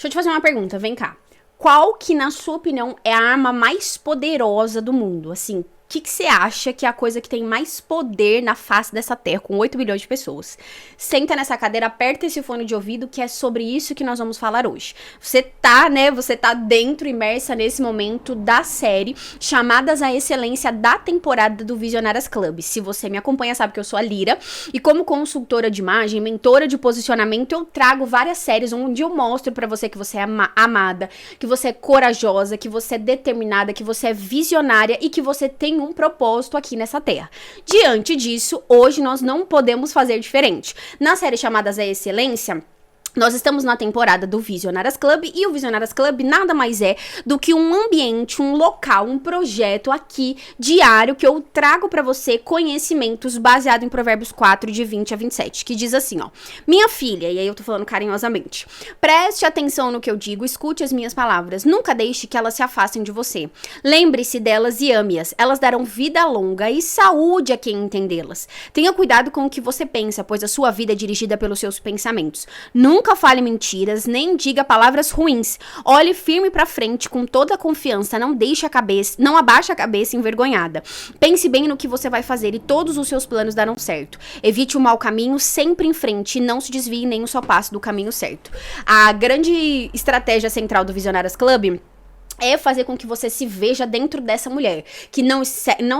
Deixa eu te fazer uma pergunta, vem cá. Qual que, na sua opinião, é a arma mais poderosa do mundo? Assim, o que você acha que é a coisa que tem mais poder na face dessa terra, com 8 bilhões de pessoas? Senta nessa cadeira, aperta esse fone de ouvido, que é sobre isso que nós vamos falar hoje. Você tá dentro, imersa nesse momento da série Chamadas à Excelência da temporada do Visionárias Club. Se você me acompanha, sabe que eu sou a Lira, e como consultora de imagem, mentora de posicionamento, eu trago várias séries onde eu mostro pra você que você é amada, que você é corajosa, que você é determinada, que você é visionária e que você tem um propósito aqui nessa terra. Diante disso, hoje nós não podemos fazer diferente. Na série Chamadas à Excelência, nós estamos na temporada do Visionárias Club e o Visionárias Club nada mais é do que um ambiente, um local, um projeto aqui diário que eu trago pra você conhecimentos baseado em Provérbios 4, de 20 a 27, que diz assim, ó: minha filha, e aí eu tô falando carinhosamente, preste atenção no que eu digo, escute as minhas palavras, nunca deixe que elas se afastem de você. Lembre-se delas e ame-as, elas darão vida longa e saúde a quem entendê-las. Tenha cuidado com o que você pensa, pois a sua vida é dirigida pelos seus pensamentos. Nunca fale mentiras, nem diga palavras ruins. Olhe firme pra frente com toda a confiança, não abaixe a cabeça envergonhada. Pense bem no que você vai fazer e todos os seus planos darão certo. Evite o mau caminho sempre em frente e não se desvie nem um só passo do caminho certo. A grande estratégia central do Visionárias Club é fazer com que você se veja dentro dessa mulher, que não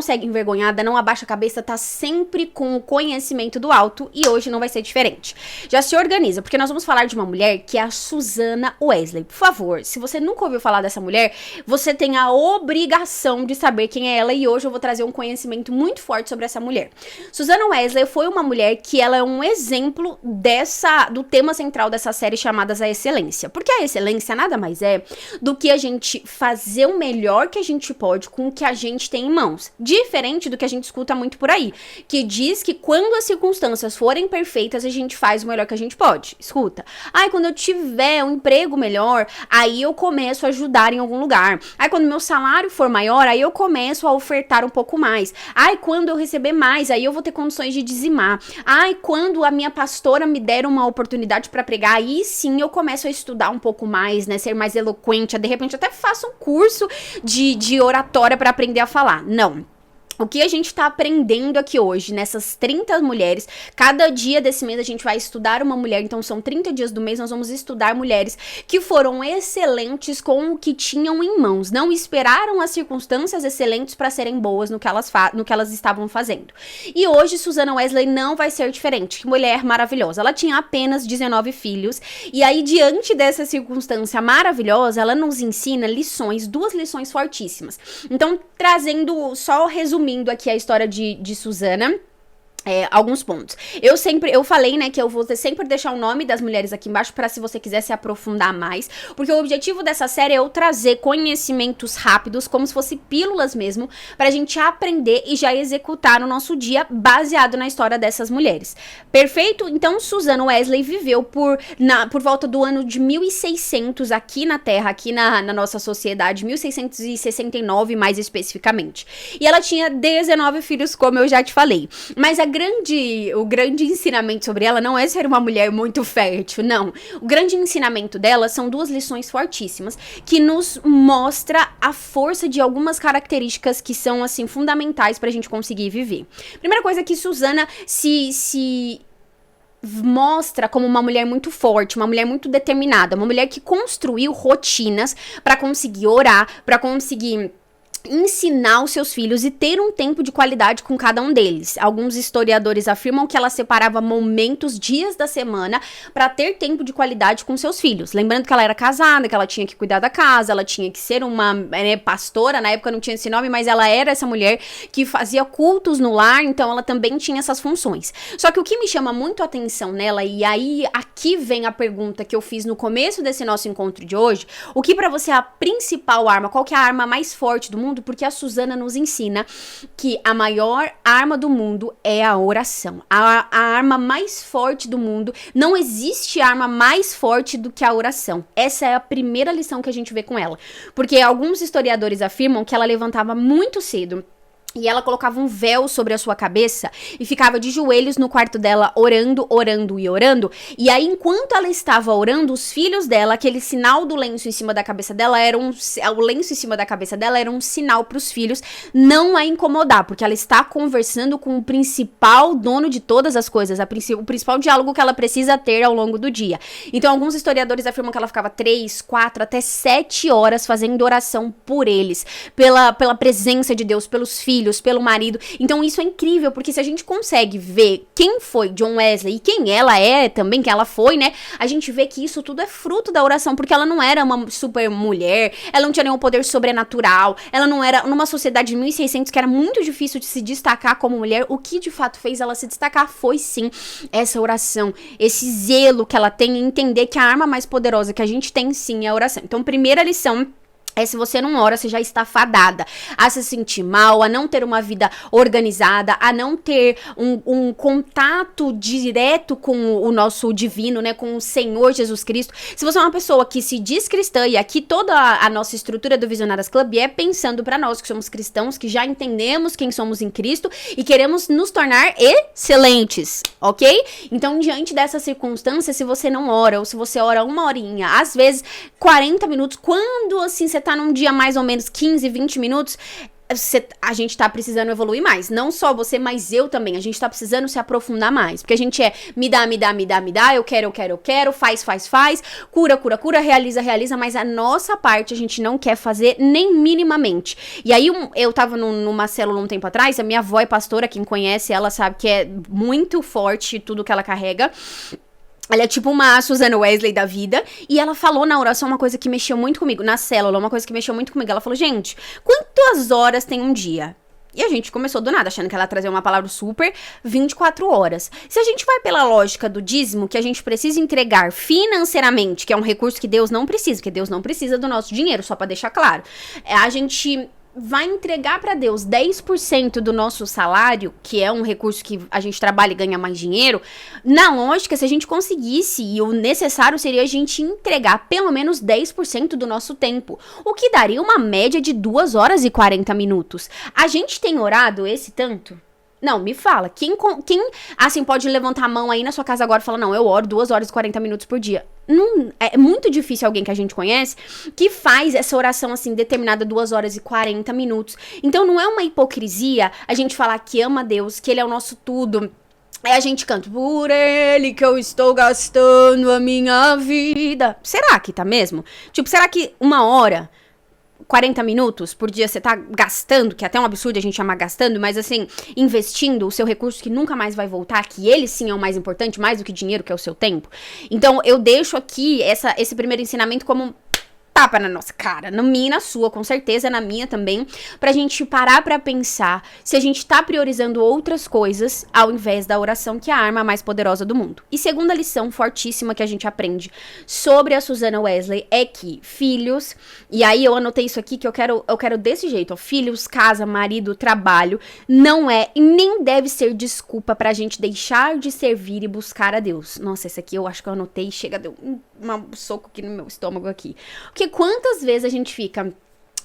segue envergonhada, não abaixa a cabeça, tá sempre com o conhecimento do alto, e hoje não vai ser diferente. Já se organiza, porque nós vamos falar de uma mulher que é a Susannah Wesley. Por favor, se você nunca ouviu falar dessa mulher, você tem a obrigação de saber quem é ela, e hoje eu vou trazer um conhecimento muito forte sobre essa mulher. Susannah Wesley foi uma mulher que ela é um exemplo do tema central dessa série Chamadas à Excelência, porque a excelência nada mais é do que a gente fazer o melhor que a gente pode com o que a gente tem em mãos. Diferente do que a gente escuta muito por aí, que diz que quando as circunstâncias forem perfeitas, a gente faz o melhor que a gente pode. Escuta. Ai, quando eu tiver um emprego melhor, aí eu começo a ajudar em algum lugar. Ai, quando meu salário for maior, aí eu começo a ofertar um pouco mais. Ai, quando eu receber mais, aí eu vou ter condições de dizimar. Ai, quando a minha pastora me der uma oportunidade pra pregar, aí sim eu começo a estudar um pouco mais, né, ser mais eloquente, de repente até faço um curso de oratória para aprender a falar. Não. O que a gente tá aprendendo aqui hoje, nessas 30 mulheres, cada dia desse mês a gente vai estudar uma mulher, então são 30 dias do mês, nós vamos estudar mulheres que foram excelentes com o que tinham em mãos, não esperaram as circunstâncias excelentes para serem boas no que elas estavam fazendo. E hoje Susannah Wesley não vai ser diferente, que mulher maravilhosa, ela tinha apenas 19 filhos, e aí diante dessa circunstância maravilhosa, ela nos ensina duas lições fortíssimas. Então, só resumindo aqui a história de Susannah, alguns pontos. Eu falei, né, que eu vou sempre deixar o nome das mulheres aqui embaixo para se você quiser se aprofundar mais, porque o objetivo dessa série é eu trazer conhecimentos rápidos, como se fosse pílulas mesmo, pra gente aprender e já executar no nosso dia baseado na história dessas mulheres. Perfeito? Então, Susannah Wesley viveu por volta do ano de 1600 aqui na Terra, aqui na nossa sociedade, 1669 mais especificamente. E ela tinha 19 filhos, como eu já te falei. Mas o grande ensinamento sobre ela não é ser uma mulher muito fértil, não. O grande ensinamento dela são duas lições fortíssimas que nos mostra a força de algumas características que são, assim, fundamentais pra gente conseguir viver. Primeira coisa é que Susannah se mostra como uma mulher muito forte, uma mulher muito determinada, uma mulher que construiu rotinas pra conseguir orar, pra conseguir ensinar os seus filhos e ter um tempo de qualidade com cada um deles. Alguns historiadores afirmam que ela separava momentos, dias da semana, para ter tempo de qualidade com seus filhos. Lembrando que ela era casada, que ela tinha que cuidar da casa, ela tinha que ser uma pastora, na época não tinha esse nome, mas ela era essa mulher que fazia cultos no lar, então ela também tinha essas funções. Só que o que me chama muito a atenção nela, e aí aqui vem a pergunta que eu fiz no começo desse nosso encontro de hoje, o que pra você é a principal arma, qual que é a arma mais forte do mundo? Porque a Susannah nos ensina que a maior arma do mundo é a oração. A arma mais forte do mundo, não existe arma mais forte do que a oração. Essa é a primeira lição que a gente vê com ela. Porque alguns historiadores afirmam que ela levantava muito cedo. E ela colocava um véu sobre a sua cabeça e ficava de joelhos no quarto dela, orando, orando e orando. E aí, enquanto ela estava orando, os filhos dela, aquele sinal do lenço em cima da cabeça dela, o lenço em cima da cabeça dela era um sinal para os filhos não a incomodar, porque ela está conversando com o principal dono de todas as coisas, o principal diálogo que ela precisa ter ao longo do dia. Então, alguns historiadores afirmam que ela ficava 3, 4, até 7 horas fazendo oração por eles, pela presença de Deus, pelos filhos, pelo marido. Então isso é incrível, porque se a gente consegue ver quem foi John Wesley e quem ela é também, que ela foi, né, a gente vê que isso tudo é fruto da oração, porque ela não era uma super mulher, ela não tinha nenhum poder sobrenatural, ela não era, numa sociedade de 1600 que era muito difícil de se destacar como mulher, o que de fato fez ela se destacar foi sim essa oração, esse zelo que ela tem em entender que a arma mais poderosa que a gente tem sim é a oração. Então, primeira lição é: se você não ora, você já está fadada a se sentir mal, a não ter uma vida organizada, a não ter um contato direto com o nosso divino, né, com o Senhor Jesus Cristo. Se você é uma pessoa que se diz cristã, e aqui toda a nossa estrutura do Visionárias Club é pensando para nós que somos cristãos, que já entendemos quem somos em Cristo e queremos nos tornar excelentes, ok? Então, diante dessa circunstância, se você não ora, ou se você ora uma horinha, às vezes 40 minutos, quando assim você tá num dia mais ou menos 15, 20 minutos, a gente tá precisando evoluir mais. Não só você, mas eu também. A gente tá precisando se aprofundar mais. Porque a gente me dá, eu quero, faz, cura, realiza, mas a nossa parte a gente não quer fazer nem minimamente. E aí eu tava numa célula um tempo atrás, a minha avó é pastora, quem conhece ela sabe que é muito forte tudo que ela carrega. Ela é tipo uma Susanna Wesley da vida. E ela falou na oração uma coisa que mexeu muito comigo. Na célula, uma coisa que mexeu muito comigo. Ela falou: gente, quantas horas tem um dia? E a gente começou do nada, achando que ela trazia uma palavra super 24 horas. Se a gente vai pela lógica do dízimo, que a gente precisa entregar financeiramente, que é um recurso que Deus não precisa, porque Deus não precisa do nosso dinheiro, só pra deixar claro. A gente vai entregar para Deus 10% do nosso salário, que é um recurso que a gente trabalha e ganha mais dinheiro. Na lógica, se a gente conseguisse, e o necessário seria a gente entregar pelo menos 10% do nosso tempo, o que daria uma média de 2 horas e 40 minutos. A gente tem orado esse tanto? Não, me fala, quem assim, pode levantar a mão aí na sua casa agora e falar: não, eu oro 2 horas e 40 minutos por dia. Não, é muito difícil alguém que a gente conhece que faz essa oração, assim, determinada 2 horas e 40 minutos. Então, não é uma hipocrisia a gente falar que ama Deus, que Ele é o nosso tudo. Aí a gente canta: por Ele que eu estou gastando a minha vida. Será que tá mesmo? Tipo, será que 1 hora... 40 minutos por dia você tá gastando, que é até um absurdo a gente chamar gastando, mas assim, investindo o seu recurso que nunca mais vai voltar, que ele sim é o mais importante, mais do que dinheiro, que é o seu tempo. Então, eu deixo aqui esse primeiro ensinamento como tapa na nossa cara, na minha e na sua, com certeza na minha também, pra gente parar pra pensar se a gente tá priorizando outras coisas ao invés da oração, que é a arma mais poderosa do mundo. E segunda lição fortíssima que a gente aprende sobre a Susanna Wesley é que filhos, e aí eu anotei isso aqui que eu quero desse jeito, ó: filhos, casa, marido, trabalho, não é e nem deve ser desculpa pra gente deixar de servir e buscar a Deus. Nossa, esse aqui eu acho que eu anotei e chega, deu um soco aqui no meu estômago aqui. Porque quantas vezes a gente fica: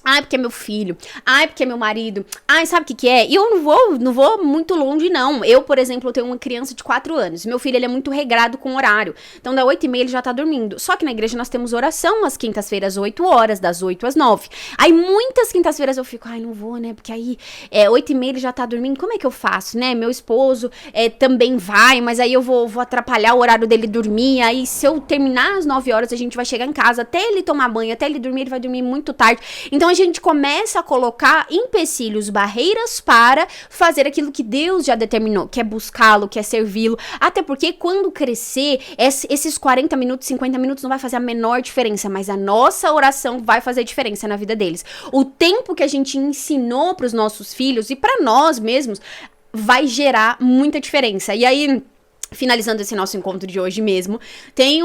ai, porque é meu filho, ai, porque é meu marido, ai, sabe o que é? E eu não vou muito longe, não. Eu, por exemplo, eu tenho uma criança de 4 anos. Meu filho, ele é muito regrado com horário. Então, da 8h30 ele já tá dormindo. Só que na igreja nós temos oração às quintas-feiras, 8 horas, das 8 às 9. Aí, muitas quintas-feiras eu fico: ai, não vou, né? Porque aí, 8h30 ele já tá dormindo. Como é que eu faço, né? Meu esposo também vai, mas aí eu vou atrapalhar o horário dele dormir. Aí, se eu terminar às 9 horas, a gente vai chegar em casa, até ele tomar banho, até ele dormir, ele vai dormir muito tarde. Então, a gente começa a colocar empecilhos, barreiras para fazer aquilo que Deus já determinou, que é buscá-lo, que é servi-lo. Até porque quando crescer, esses 40 minutos, 50 minutos não vai fazer a menor diferença, mas a nossa oração vai fazer diferença na vida deles. O tempo que a gente ensinou para os nossos filhos e para nós mesmos vai gerar muita diferença. E aí, finalizando esse nosso encontro de hoje mesmo, tem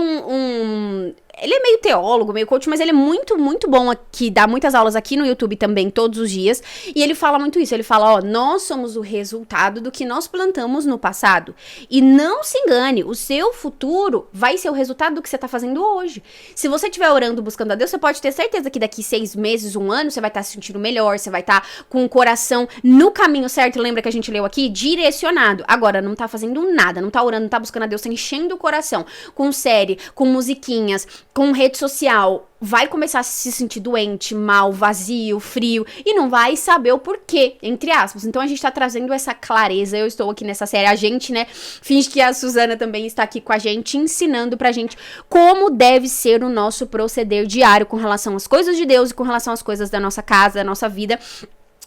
Ele é meio teólogo, meio coach, mas ele é muito, muito bom aqui, dá muitas aulas aqui no YouTube também, todos os dias, e ele fala muito isso, ele fala, ó, nós somos o resultado do que nós plantamos no passado, e não se engane, o seu futuro vai ser o resultado do que você tá fazendo hoje. Se você estiver orando, buscando a Deus, você pode ter certeza que daqui 6 meses, 1 ano, você vai estar se sentindo melhor, você vai estar com o coração no caminho certo, lembra que a gente leu aqui? Direcionado. Agora, não tá fazendo nada, não tá orando, não tá buscando a Deus, tá enchendo o coração com série, com musiquinhas, com rede social, vai começar a se sentir doente, mal, vazio, frio, e não vai saber o porquê, entre aspas. Então a gente tá trazendo essa clareza, eu estou aqui nessa série, a gente, né, finge que a Suzana também está aqui com a gente, ensinando pra gente como deve ser o nosso proceder diário com relação às coisas de Deus e com relação às coisas da nossa casa, da nossa vida,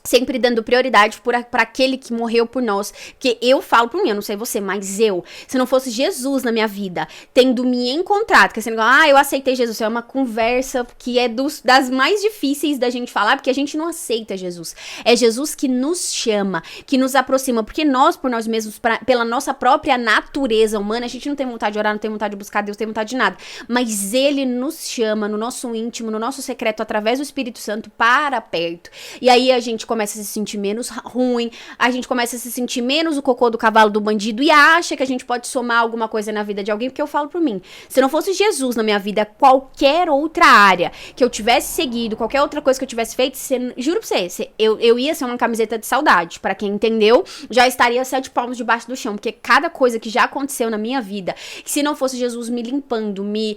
sempre dando prioridade para aquele que morreu por nós. Porque eu falo por mim, eu não sei você, mas se não fosse Jesus na minha vida, tendo me encontrado, que assim, eu aceitei Jesus, é uma conversa que é das mais difíceis da gente falar, porque a gente não aceita Jesus. É Jesus que nos chama, que nos aproxima, porque nós, por nós mesmos, pela nossa própria natureza humana, a gente não tem vontade de orar, não tem vontade de buscar Deus, não tem vontade de nada. Mas Ele nos chama no nosso íntimo, no nosso secreto, através do Espírito Santo, para perto. E aí a gente começa a se sentir menos ruim, a gente começa a se sentir menos o cocô do cavalo do bandido e acha que a gente pode somar alguma coisa na vida de alguém, porque eu falo por mim, se não fosse Jesus na minha vida, qualquer outra área que eu tivesse seguido, qualquer outra coisa que eu tivesse feito, juro pra você, eu ia ser uma camiseta de saudade, pra quem entendeu, já estaria 7 palmos debaixo do chão, porque cada coisa que já aconteceu na minha vida, que se não fosse Jesus me limpando, me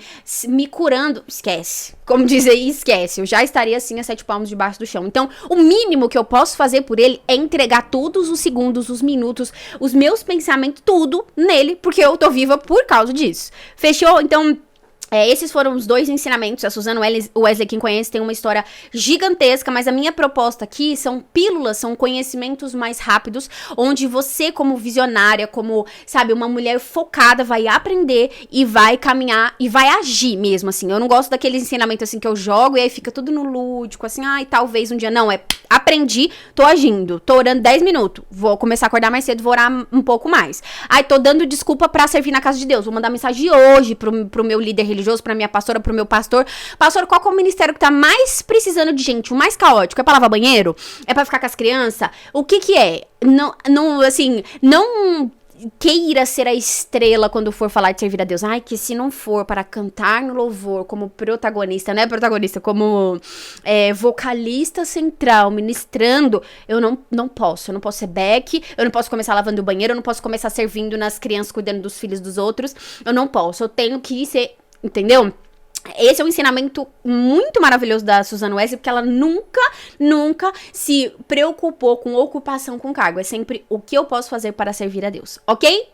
curando, esquece, como diz aí, esquece, eu já estaria assim a 7 palmos debaixo do chão. Então, o mínimo que eu posso fazer por ele é entregar todos os segundos, os minutos, os meus pensamentos, tudo nele, porque eu tô viva por causa disso. Fechou? Então, esses foram os 2 ensinamentos. A Suzana Wesley, quem conhece, tem uma história gigantesca, mas a minha proposta aqui são pílulas, são conhecimentos mais rápidos, onde você, como visionária, como, sabe, uma mulher focada, vai aprender e vai caminhar e vai agir mesmo, assim. Eu não gosto daqueles ensinamentos, assim, que eu jogo e aí fica tudo no lúdico, assim, talvez um dia. Não, aprendi, tô agindo, tô orando 10 minutos, vou começar a acordar mais cedo, vou orar um pouco mais. Tô dando desculpa pra servir na casa de Deus, vou mandar mensagem hoje pro meu líder religioso, pra minha pastora, pro meu pastor. Pastor, qual que é o ministério que tá mais precisando de gente, o mais caótico? É pra lavar banheiro? É pra ficar com as crianças? O que é? Não, assim, não queira ser a estrela quando for falar de servir a Deus. Que se não for para cantar no louvor como protagonista, não é protagonista, como vocalista central, ministrando, eu não posso ser back, eu não posso começar lavando o banheiro, eu não posso começar servindo nas crianças, cuidando dos filhos dos outros, eu não posso, eu tenho que ser, entendeu? Esse é um ensinamento muito maravilhoso da Suzana Wesley, porque ela nunca se preocupou com ocupação com cargo. É sempre o que eu posso fazer para servir a Deus, ok?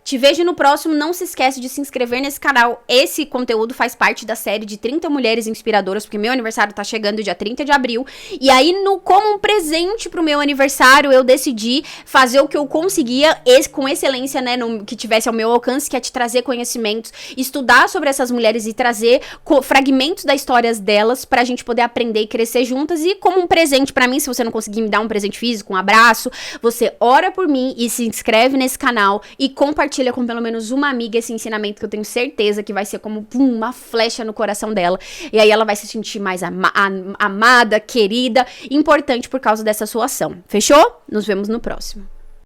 Te vejo no próximo, não se esquece de se inscrever nesse canal. Esse conteúdo faz parte da série de 30 mulheres inspiradoras, porque meu aniversário tá chegando dia 30 de abril. E aí, como um presente pro meu aniversário, eu decidi fazer o que eu conseguia, com excelência, né, que tivesse ao meu alcance, que é te trazer conhecimentos, estudar sobre essas mulheres e trazer fragmentos das histórias delas pra gente poder aprender e crescer juntas. E como um presente pra mim, se você não conseguir me dar um presente físico, um abraço, você ora por mim e se inscreve nesse canal e compartilha com pelo menos uma amiga esse ensinamento, que eu tenho certeza que vai ser como uma flecha no coração dela, e aí ela vai se sentir mais amada, querida, importante por causa dessa sua ação. Fechou? Nos vemos no próximo.